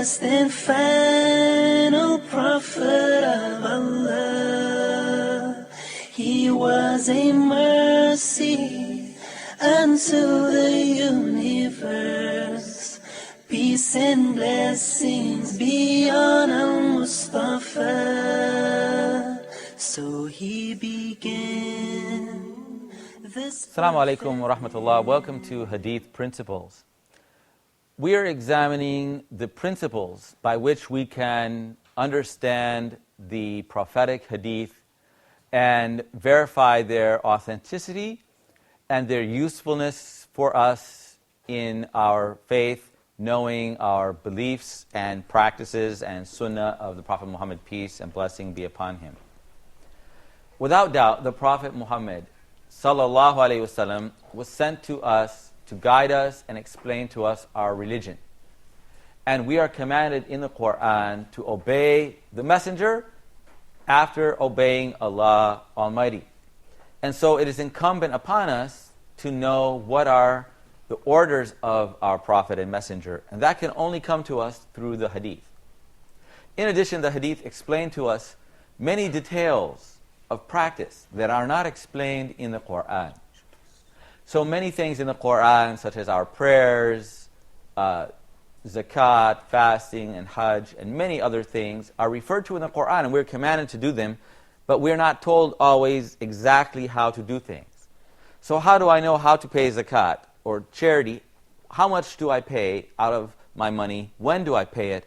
last and final prophet of Allah. He was a mercy unto the universe. Peace and blessings be on Al-Mustafa. So he began this. Assalamu alaikum wa rahmatullah. Welcome to Hadith Principles. We are examining the principles by which we can understand the prophetic hadith and verify their authenticity and their usefulness for us in our faith, knowing our beliefs and practices and sunnah of the Prophet Muhammad, peace and blessing be upon him. Without doubt, the Prophet Muhammad sallallahu alaihi wasallam was sent to us to guide us and explain to us our religion. And we are commanded in the Quran to obey the messenger after obeying Allah Almighty. And so it is incumbent upon us to know what are the orders of our prophet and messenger. And that can only come to us through the hadith. In addition, the hadith explain to us many details of practice that are not explained in the Quran. So many things in the Quran, such as our prayers, zakat, fasting, and hajj, and many other things, are referred to in the Quran, and we're commanded to do them, but we're not told always exactly how to do things. So how do I know how to pay zakat or charity? How much do I pay out of my money? When do I pay it?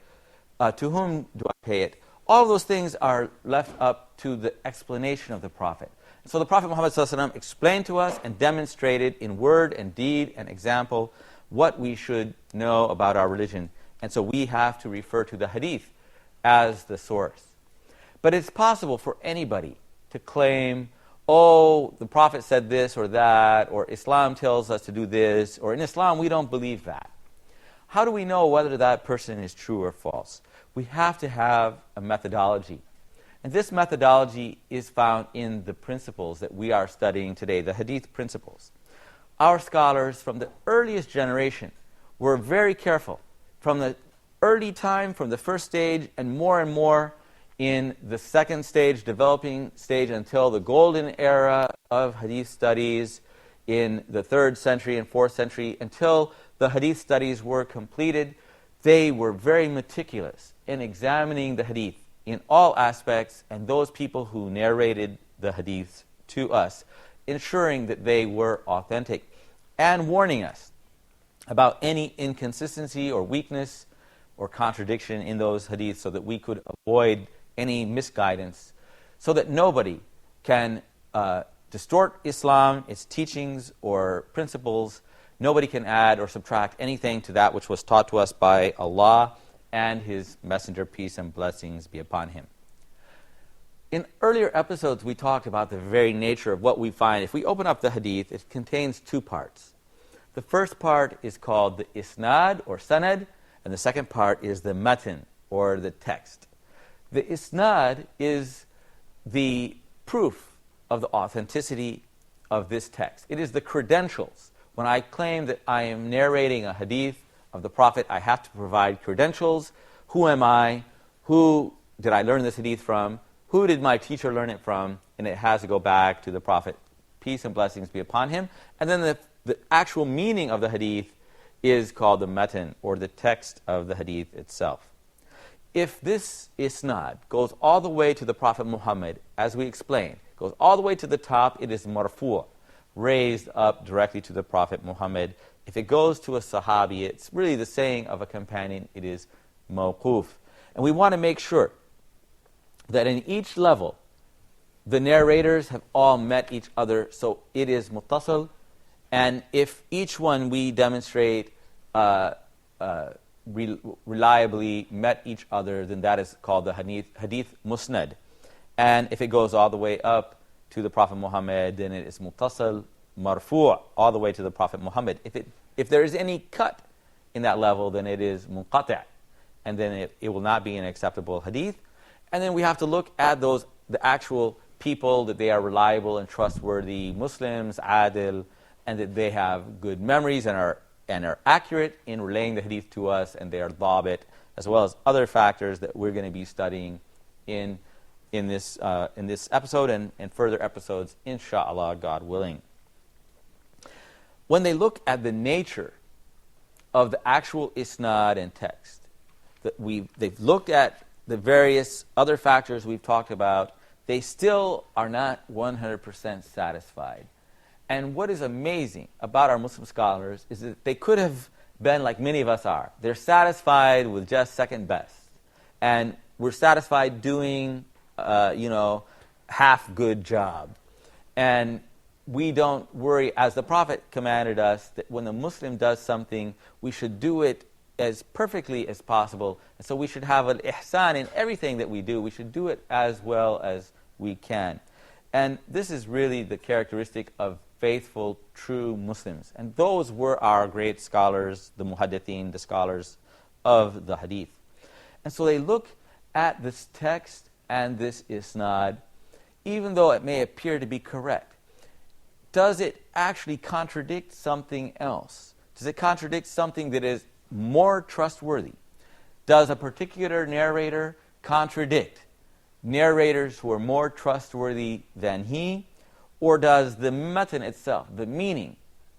To whom do I pay it? All of those things are left up to the explanation of the Prophet. So the Prophet Muhammad ﷺ explained to us and demonstrated in word and deed and example what we should know about our religion. And so we have to refer to the hadith as the source. But it's possible for anybody to claim, oh, the Prophet said this or that, or Islam tells us to do this, or in Islam we don't believe that. How do we know whether that person is true or false? We have to have a methodology. And this methodology is found in the principles that we are studying today, the Hadith Principles. Our scholars from the earliest generation were very careful. From the early time, from the first stage, and more in the second stage, developing stage, until the golden era of Hadith studies in the 3rd century and 4th century, until the Hadith studies were completed, they were very meticulous in examining the Hadith in all aspects, and those people who narrated the hadiths to us, ensuring that they were authentic, and warning us about any inconsistency or weakness or contradiction in those hadiths so that we could avoid any misguidance, so that nobody can distort Islam, its teachings or principles. Nobody can add or subtract anything to that which was taught to us by Allah and His Messenger, peace and blessings be upon him. In earlier episodes, we talked about the very nature of what we find. If we open up the hadith, it contains 2 parts. The first part is called the isnad or sanad, and the second part is the matan or the text. The isnad is the proof of the authenticity of this text. It is the credentials. When I claim that I am narrating a hadith of the Prophet, I have to provide credentials. Who am I? Who did I learn this hadith from? Who did my teacher learn it from? And it has to go back to the Prophet, peace and blessings be upon him. And then the actual meaning of the hadith is called the matan, or the text of the hadith itself. If this isnad goes all the way to the Prophet Muhammad, as we explained, goes all the way to the top, it is marfu', raised up directly to the Prophet Muhammad. If it goes to a sahabi, it's really the saying of a companion, it is mawquf. And we want to make sure that in each level, the narrators have all met each other, so it is muttasal. And if each one we demonstrate reliably met each other, then that is called the hadith musnad. And if it goes all the way up to the Prophet Muhammad, then it is muttasal, marfu', all the way to the Prophet Muhammad. If there is any cut in that level, then it is munqati', and then it will not be an acceptable hadith. And then we have to look at the actual people, that they are reliable and trustworthy Muslims, adil, and that they have good memories and are and are accurate in relaying the hadith to us, and they are dhabit, as well as other factors that we're going to be studying in this episode and further episodes, inshallah, God willing. When they look at the nature of the actual isnad and text, they've looked at the various other factors we've talked about, they still are not 100% satisfied. And what is amazing about our Muslim scholars is that they could have been like many of us are. They're satisfied with just second best. And we're satisfied doing, half good job. And we don't worry, as the Prophet commanded us, that when a Muslim does something, we should do it as perfectly as possible. And so we should have an ihsan in everything that we do. We should do it as well as we can. And this is really the characteristic of faithful, true Muslims. And those were our great scholars, the muhaddithin, the scholars of the hadith. And so they look at this text and this isnad, even though it may appear to be correct. Does it actually contradict something else? Does it contradict something that is more trustworthy? Does a particular narrator contradict narrators who are more trustworthy than he? Or does the matan itself, the meaning,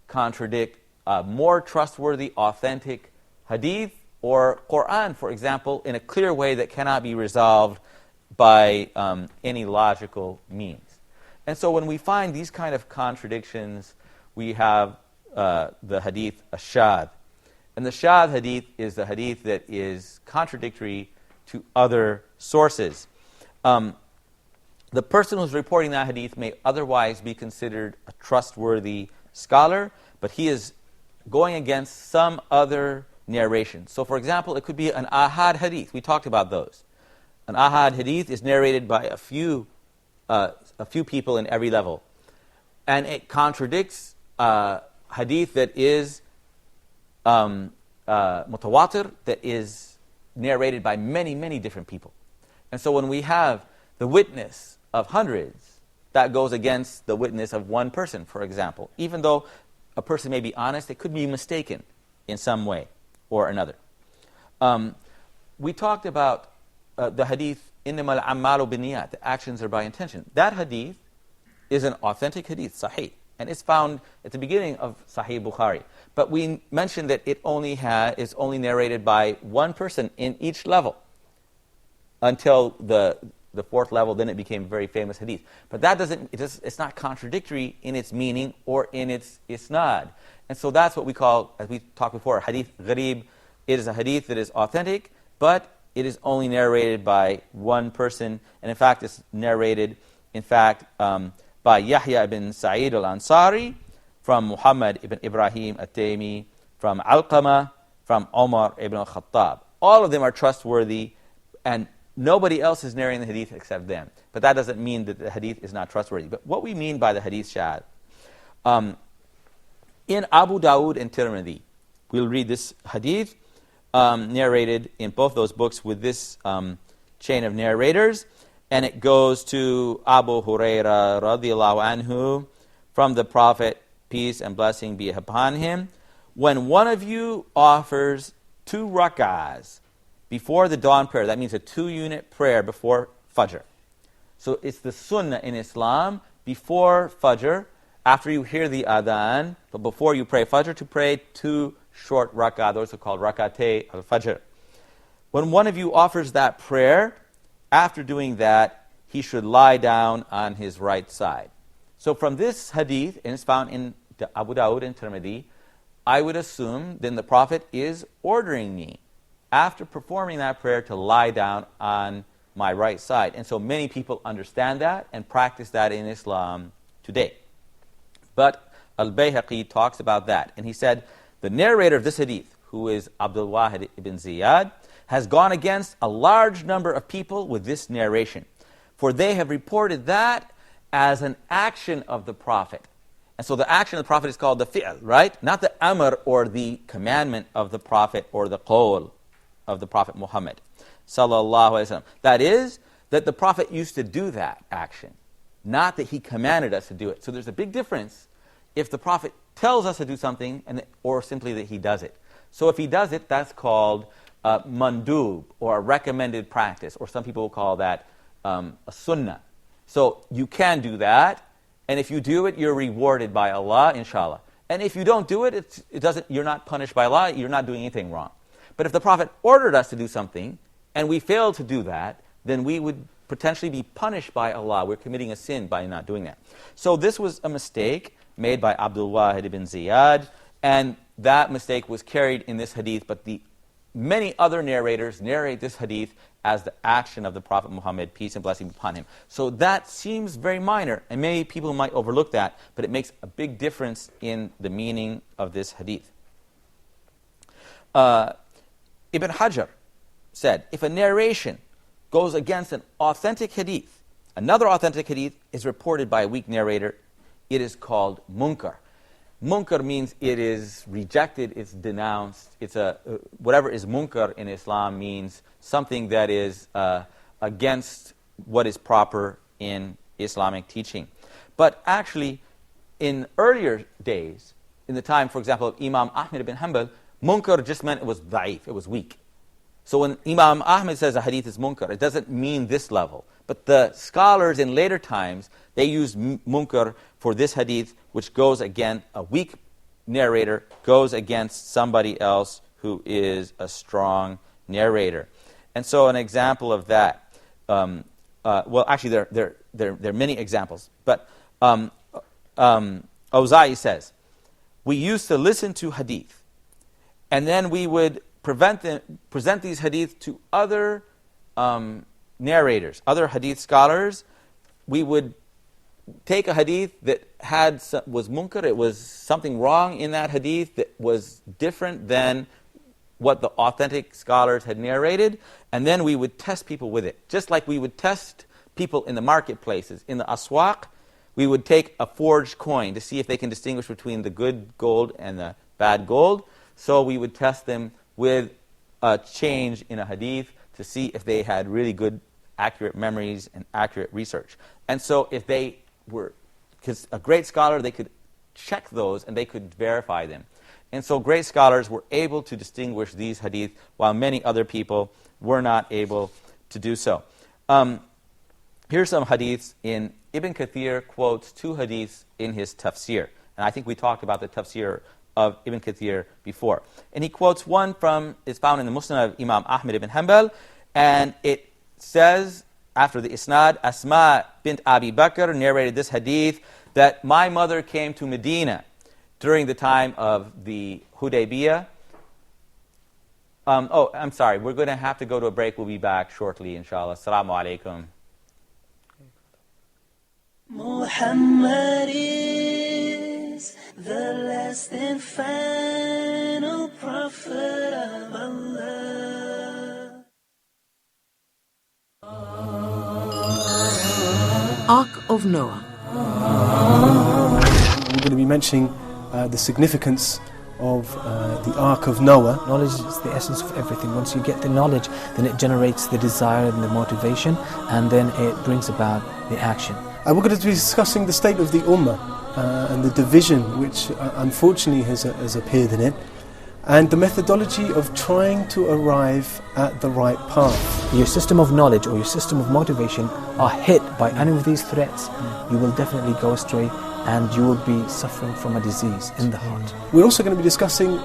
contradict a more trustworthy, authentic hadith or Quran, for example, in a clear way that cannot be resolved by any logical means? And so when we find these kind of contradictions, we have the hadith ashad. And the shad hadith is the hadith that is contradictory to other sources. The person who's reporting that hadith may otherwise be considered a trustworthy scholar, but he is going against some other narration. So, for example, it could be an ahad hadith. We talked about those. An ahad hadith is narrated by a few people in every level, and it contradicts hadith that is mutawatir, that is narrated by many, many different people. And so when we have the witness of hundreds, that goes against the witness of one person, for example. Even though a person may be honest, it could be mistaken in some way or another. We talked about the hadith, إِنَّمَا الْأَعْمَالُ بِالنِّيَّاتِ, the actions are by intention. That hadith is an authentic hadith, sahih, and it's found at the beginning of Sahih Bukhari. But we mentioned that it is only narrated by one person in each level until the fourth level. Then it became a very famous hadith. But that it's not contradictory in its meaning or in its isnad. And so that's what we call, as we talked before, hadith gharib. It is a hadith that is authentic, but it is only narrated by one person. And in fact, it's narrated, by Yahya ibn Sa'id al-Ansari, from Muhammad ibn Ibrahim at-Taymi, from Alqamah, from Umar ibn al-Khattab. All of them are trustworthy, and nobody else is narrating the hadith except them. But that doesn't mean that the hadith is not trustworthy. But what we mean by the hadith shad, in Abu Dawood and Tirmidhi, we'll read this hadith, narrated in both those books with this chain of narrators, and it goes to Abu Huraira radiallahu anhu, from the Prophet, peace and blessing be upon him, when one of you offers 2 rak'ahs before the dawn prayer, that means a 2-unit prayer before Fajr. So it's the sunnah in Islam, before Fajr, after you hear the adhan, but before you pray Fajr, to pray 2 short rak'ah, those are called rak'atay al-Fajr. When one of you offers that prayer, after doing that, he should lie down on his right side. So from this hadith, and it's found in Abu Dawood and Tirmidhi, I would assume then the Prophet is ordering me, after performing that prayer, to lie down on my right side. And so many people understand that and practice that in Islam today. But Al-Bayhaqi talks about that. And he said, the narrator of this hadith, who is Abdul Wahid ibn Ziyad, has gone against a large number of people with this narration. For they have reported that as an action of the Prophet. And so the action of the Prophet is called the fi'l, right? Not the amr or the commandment of the Prophet or the qawl of the Prophet Muhammad sallallahu alaihi wasallam. That is, that the Prophet used to do that action, not that he commanded us to do it. So there's a big difference if the Prophet tells us to do something, or simply that he does it. So if he does it, that's called mandub, or a recommended practice, or some people will call that a sunnah. So you can do that, and if you do it, you're rewarded by Allah, inshallah. And if you don't do it, you're not punished by Allah, you're not doing anything wrong. But if the Prophet ordered us to do something, and we failed to do that, then we would potentially be punished by Allah. We're committing a sin by not doing that. So this was a mistake made by Abdul Wahid ibn Ziyad, and that mistake was carried in this hadith, but the many other narrators narrate this hadith as the action of the Prophet Muhammad, peace and blessing upon him. So that seems very minor, and many people might overlook that, but it makes a big difference in the meaning of this hadith. Ibn Hajar said, if a narration goes against an authentic hadith, another authentic hadith is reported by a weak narrator, it is called munkar. Munkar means it is rejected, it's denounced. It's whatever is munkar in Islam means something that is against what is proper in Islamic teaching. But actually, in earlier days, in the time, for example, of Imam Ahmad ibn Hanbal, munkar just meant it was da'if, it was weak. So when Imam Ahmad says a hadith is munkar, it doesn't mean this level. But the scholars in later times, they use munkar for this hadith, which goes against a weak narrator, goes against somebody else who is a strong narrator. And so an example of that, well, actually there are many examples. But Awza'i says, we used to listen to hadith, and then we would present these hadith to other narrators, other hadith scholars. We would take a hadith that was munkar, it was something wrong in that hadith that was different than what the authentic scholars had narrated, and then we would test people with it. Just like we would test people in the marketplaces, in the aswaq, we would take a forged coin to see if they can distinguish between the good gold and the bad gold. So we would test them with a change in a hadith to see if they had really good, accurate memories and accurate research. And so if they were, because a great scholar, they could check those and they could verify them. And so great scholars were able to distinguish these hadith while many other people were not able to do so. Here's some hadiths. Ibn Kathir quotes two hadiths in his tafsir. And I think we talked about the tafsir of Ibn Kathir before. And he quotes one it's found in the Musnad of Imam Ahmad ibn Hanbal, and it says, after the isnad, Asma bint Abi Bakr narrated this hadith, that my mother came to Medina during the time of the Hudaybiyah. I'm sorry, we're going to have to go to a break. We'll be back shortly, inshallah. Assalamu alaikum. Muhammad is the last and final prophet of Allah. Ark of Noah. We're going to be mentioning the significance of the Ark of Noah. Knowledge is the essence of everything. Once you get the knowledge, then it generates the desire and the motivation, and then it brings about the action. And we're going to be discussing the state of the Ummah and the division which unfortunately has appeared in it, and the methodology of trying to arrive at the right path. Your system of knowledge or your system of motivation are hit by any of these threats, you will definitely go astray and you will be suffering from a disease in the heart. We're also going to be discussing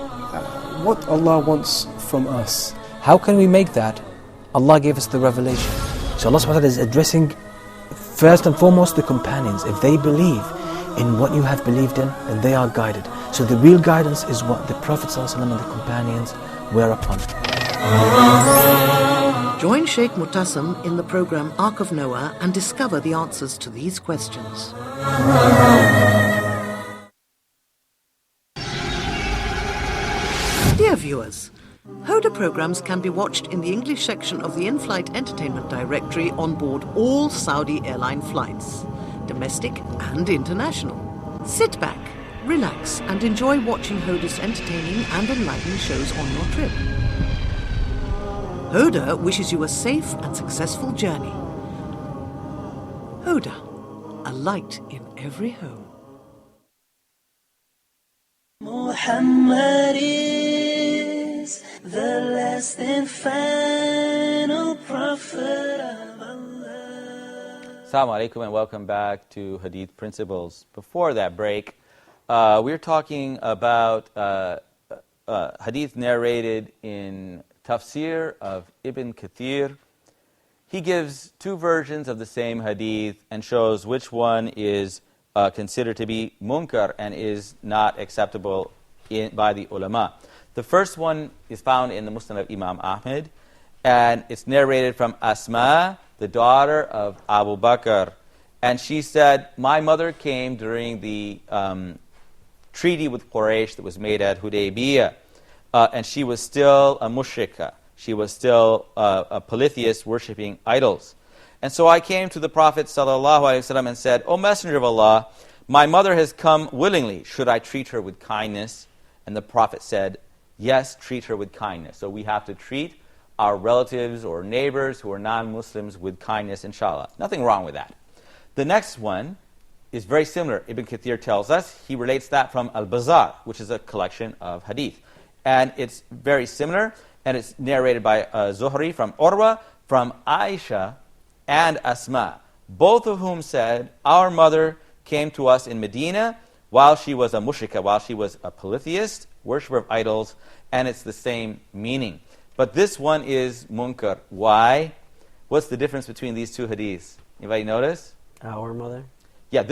what Allah wants from us. How can we make that? Allah gave us the revelation. So Allah subhanahu wa ta'ala is addressing first and foremost the companions. If they believe in what you have believed in, then they are guided. So the real guidance is what the Prophet ﷺ and the companions were upon. Join Sheikh Mutassim in the program Ark of Noah and discover the answers to these questions. Dear viewers, Hoda programs can be watched in the English section of the in-flight entertainment directory on board all Saudi airline flights, domestic and international. Sit back, relax and enjoy watching Hoda's entertaining and enlightening shows on your trip. Hoda wishes you a safe and successful journey. Hoda, a light in every home. Muhammad is the last and final prophet of Allah. Assalamu alaikum and welcome back to Hadith Principles. Before that break, we were talking about hadith narrated in Tafsir of Ibn Kathir. He gives two versions of the same hadith and shows which one is considered to be munkar and is not acceptable by the ulama. The first one is found in the Musnad of Imam Ahmed, and it's narrated from Asma, the daughter of Abu Bakr. And she said, my mother came during the treaty with Quraysh that was made at Hudaybiyah, and she was still a mushrika. She was still a polytheist worshipping idols. And so I came to the Prophet ﷺ and said, O Messenger of Allah, my mother has come willingly. Should I treat her with kindness? And the Prophet said, yes, treat her with kindness. So we have to treat our relatives or neighbors who are non-Muslims with kindness, inshallah. Nothing wrong with that. The next one is very similar. Ibn Kathir tells us, he relates that from Al-Bazar, which is a collection of hadith. And it's very similar, and it's narrated by Zuhri from Urwa, from Aisha and Asma, both of whom said, our mother came to us in Medina while she was a mushrika, while she was a polytheist, worshipper of idols, and it's the same meaning. But this one is munkar. Why? What's the difference between these two hadiths? Anybody notice? Our mother? Yeah,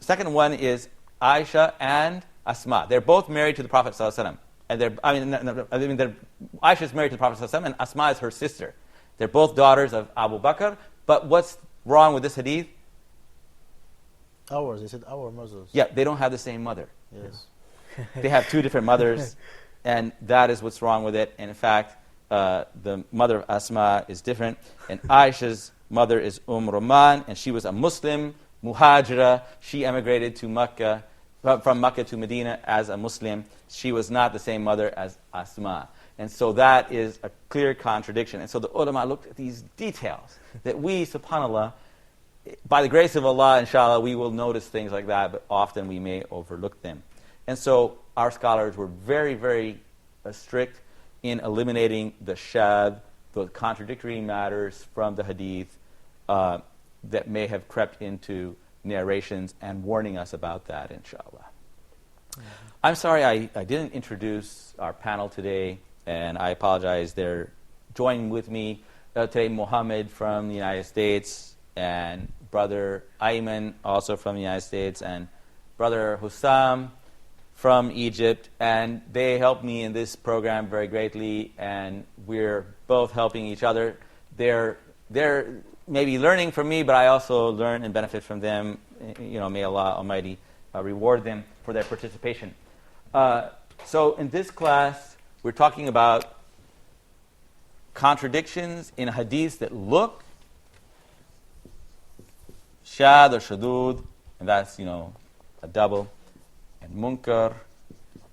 second one is Aisha and Asma. They're both married to the Prophet ﷺ. And Aisha is married to the Prophet ﷺ, and Asma is her sister. They're both daughters of Abu Bakr. But what's wrong with this hadith? Ours. They said our mothers. Yeah, they don't have the same mother. Yes. They have two different mothers, and that is what's wrong with it. And in fact, the mother of Asma is different. And Aisha's mother is Roman, and she was a Muslim, muhajira. She emigrated to Mecca, from Mecca to Medina as a Muslim. She was not the same mother as Asma. And so that is a clear contradiction. And so the ulama looked at these details that we, subhanAllah, by the grace of Allah, inshallah, we will notice things like that, but often we may overlook them. And so our scholars were very, very strict in eliminating the shadh, the contradictory matters from the hadith that may have crept into narrations, and warning us about that, inshallah. I'm sorry I didn't introduce our panel today, and I apologize. They're joining with me today, Mohammed from the United States, and Brother Ayman, also from the United States, and Brother Hussam from Egypt, and they helped me in this program very greatly, and we're both helping each other. They're maybe learning from me, but I also learn and benefit from them. May Allah Almighty reward them for their participation. So in this class, we're talking about contradictions in hadiths that look shadh or shadud, and that's, a double, and munkar,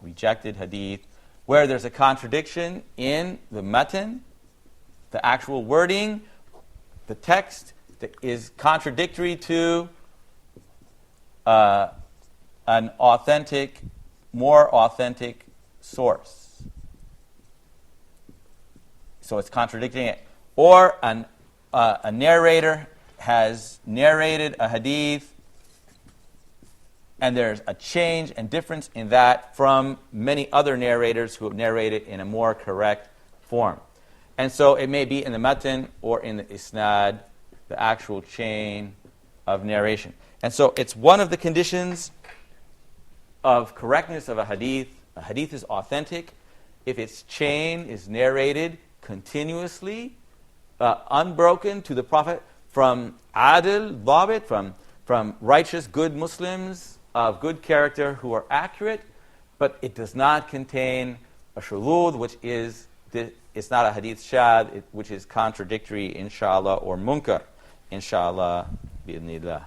rejected hadith, where there's a contradiction in the matan, the actual wording, the text that is contradictory to an authentic, more authentic source. So it's contradicting it. Or a narrator has narrated a hadith, and there's a change and difference in that from many other narrators who have narrated in a more correct form. And so it may be in the matan or in the isnad, the actual chain of narration. And so it's one of the conditions of correctness of a hadith. A hadith is authentic if its chain is narrated continuously, unbroken to the Prophet from adil, dhabit, from righteous, good Muslims of good character who are accurate, but it does not contain a shulud, which is it's not a hadith shadh, which is contradictory, inshallah, or munkar, inshallah, bi'idhnillah.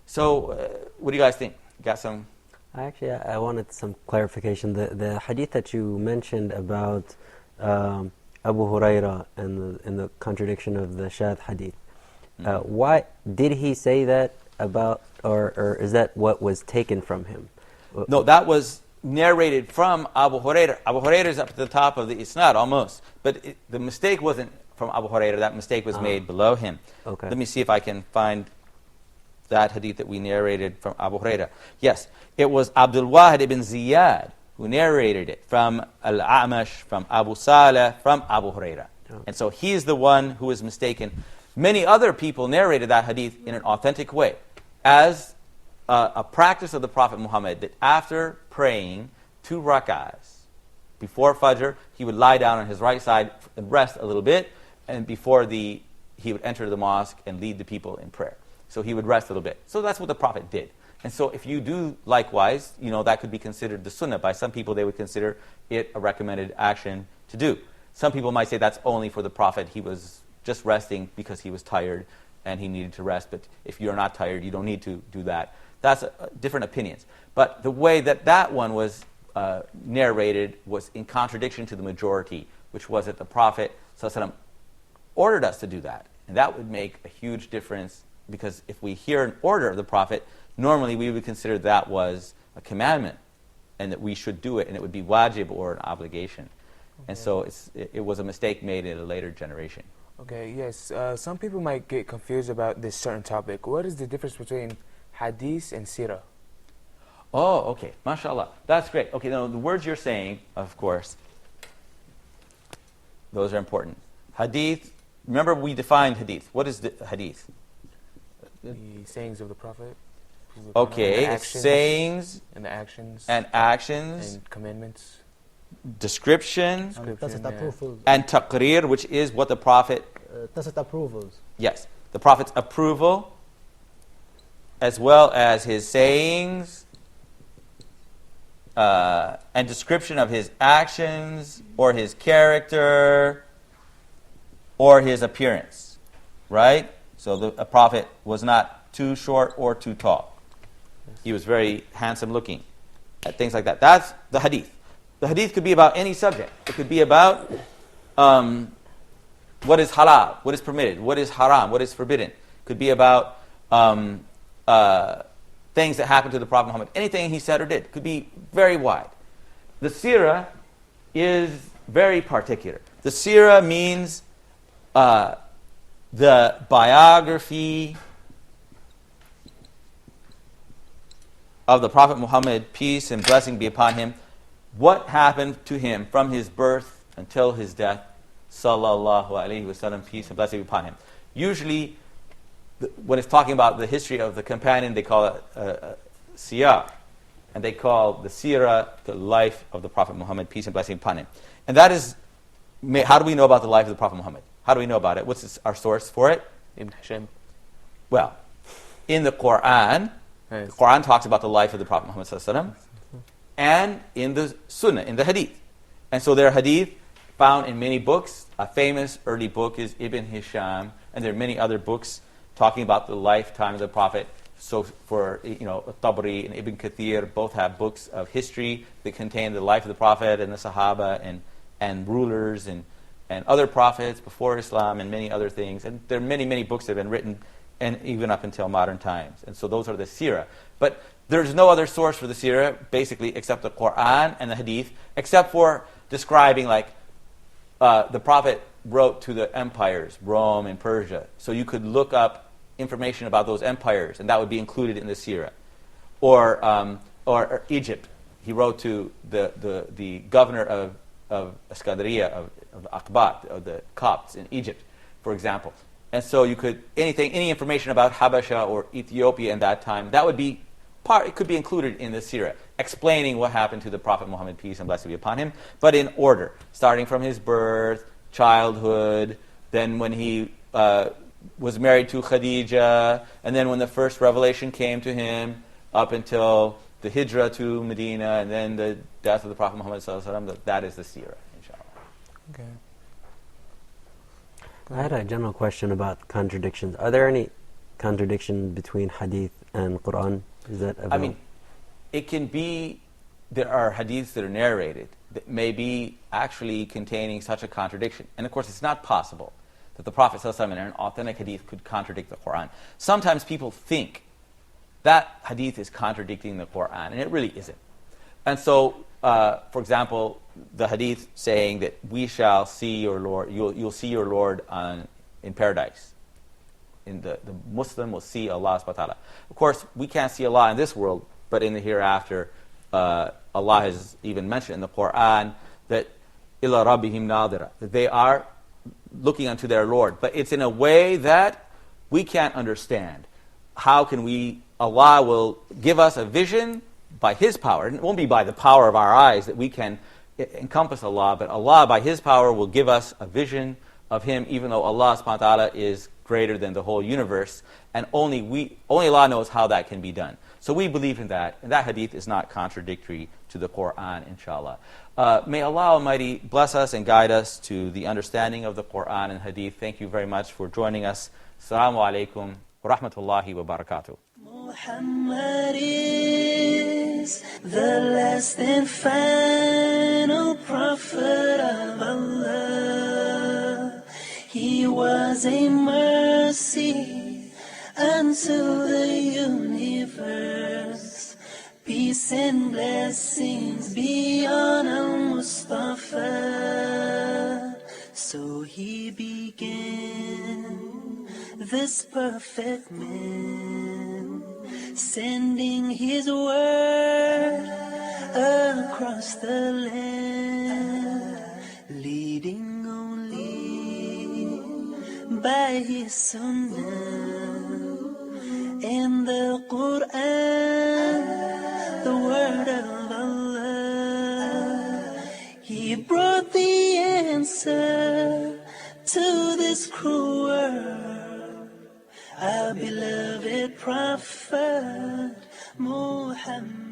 So, what do you guys think? Got some? Actually, I wanted some clarification. The hadith that you mentioned about Abu Huraira and the contradiction of the shadh hadith. Why did he say that about, or is that what was taken from him? No, that was narrated from Abu Hurairah. Abu Hurairah is up at the top of the isnad almost. But the mistake wasn't from Abu Hurairah. That mistake was made below him. Okay. Let me see if I can find that hadith that we narrated from Abu Hurairah. Yes, it was Abdul Wahid ibn Ziyad who narrated it from Al-A'mash, from Abu Saleh, from Abu Hurairah. Okay. And so he's the one who was mistaken. Many other people narrated that hadith in an authentic way as a practice of the Prophet Muhammad, that after praying 2 rak'ahs before Fajr, he would lie down on his right side and rest a little bit, and before he would enter the mosque and lead the people in prayer. So he would rest a little bit. So that's what the Prophet did. And so if you do likewise, that could be considered the sunnah. By some people, they would consider it a recommended action to do. Some people might say that's only for the Prophet. He was just resting because he was tired and he needed to rest. But if you're not tired, you don't need to do that. That's different opinions. But the way that one was narrated was in contradiction to the majority, which was that the Prophet ﷺ ordered us to do that. And that would make a huge difference, because if we hear an order of the Prophet, normally we would consider that was a commandment and that we should do it, and it would be wajib or an obligation. Okay. And so it was a mistake made in a later generation. Okay, yes. Some people might get confused about this certain topic. What is the difference between hadith and sirah? Oh, okay. MashaAllah. That's great. Okay, now the words you're saying, of course, those are important. Hadith, remember we defined hadith. What is the hadith? The sayings of the Prophet. Okay, it's sayings and the actions and commandments, description and taqreer, which is what the Prophet tacit approvals. Yes, the Prophet's approval, as well as his sayings and description of his actions or his character or his appearance, right? So a Prophet was not too short or too tall. He was very handsome looking, things like that. That's the hadith. The hadith could be about any subject. It could be about what is halal, what is permitted, what is haram, what is forbidden. It could be about things that happened to the Prophet Muhammad. Anything he said or did. It could be very wide. The seerah is very particular. The seerah means the biography of the Prophet Muhammad, peace and blessing be upon him, what happened to him from his birth until his death, sallallahu alaihi wasallam, peace and blessing be upon him. Usually, when it's talking about the history of the companion, they call it siyar, and they call the seerah the life of the Prophet Muhammad, peace and blessing upon him. And that is, how do we know about the life of the Prophet Muhammad? How do we know about it? What's our source for it? Ibn Hisham. Well, in the Quran, the Quran talks about the life of the Prophet Muhammad ﷺ, and in the Sunnah, in the Hadith. And so there are Hadith found in many books. A famous early book is Ibn Hisham, and there are many other books talking about the lifetime of the Prophet. So for Tabari and Ibn Kathir both have books of history that contain the life of the Prophet and the Sahaba and rulers and other prophets before Islam and many other things. And there are many, many books that have been written, and even up until modern times. And so those are the seerah. But there's no other source for the seerah, basically, except the Quran and the Hadith, except for describing, like, the Prophet wrote to the empires, Rome and Persia. So you could look up information about those empires, and that would be included in the seerah. Or Egypt. He wrote to the governor of Iskandariya, of Aqbat, of the Copts in Egypt, for example. And so you could, any information about Habasha or Ethiopia in that time, that would be it could be included in the seerah, explaining what happened to the Prophet Muhammad, peace and blessing be upon him, but in order, starting from his birth, childhood, then when he was married to Khadija, and then when the first revelation came to him, up until the hijrah to Medina, and then the death of the Prophet Muhammad ﷺ. That is the seerah, inshallah. Okay. I had a general question about contradictions. Are there any contradiction between hadith and Quran? Is that I mean, it can be, there are hadiths that are narrated that may be actually containing such a contradiction. And of course, it's not possible that the Prophet ﷺ in an authentic hadith could contradict the Quran. Sometimes people think that hadith is contradicting the Quran, and it really isn't. And so, for example, the hadith saying that we shall see your Lord, you'll see your Lord in paradise. The Muslim will see Allah subhanahu wa ta'ala. Of course, we can't see Allah in this world, but in the hereafter, Allah has even mentioned in the Quran that ila rabbihim nadira, that they are looking unto their Lord. But it's in a way that we can't understand. How can Allah will give us a vision by His power. It won't be by the power of our eyes that we can encompass Allah, but Allah by His power will give us a vision of Him, even though Allah subhanahu wa ta'ala is greater than the whole universe, and only Allah knows how that can be done. So we believe in that, and that hadith is not contradictory to the Quran, inshallah. May Allah Almighty bless us and guide us to the understanding of the Quran and hadith. Thank you very much for joining us. Assalamu alaikum wa rahmatullahi wa barakatuh. Muhammad is the last and final prophet of Allah. He was a mercy unto the universe. Peace and blessings be on Al-Mustafa. So he began this perfect man, sending his word across the land, leading only by his sunnah and the Quran, the word of Allah. He brought the answer to this cruel world, our beloved Prophet Muhammad.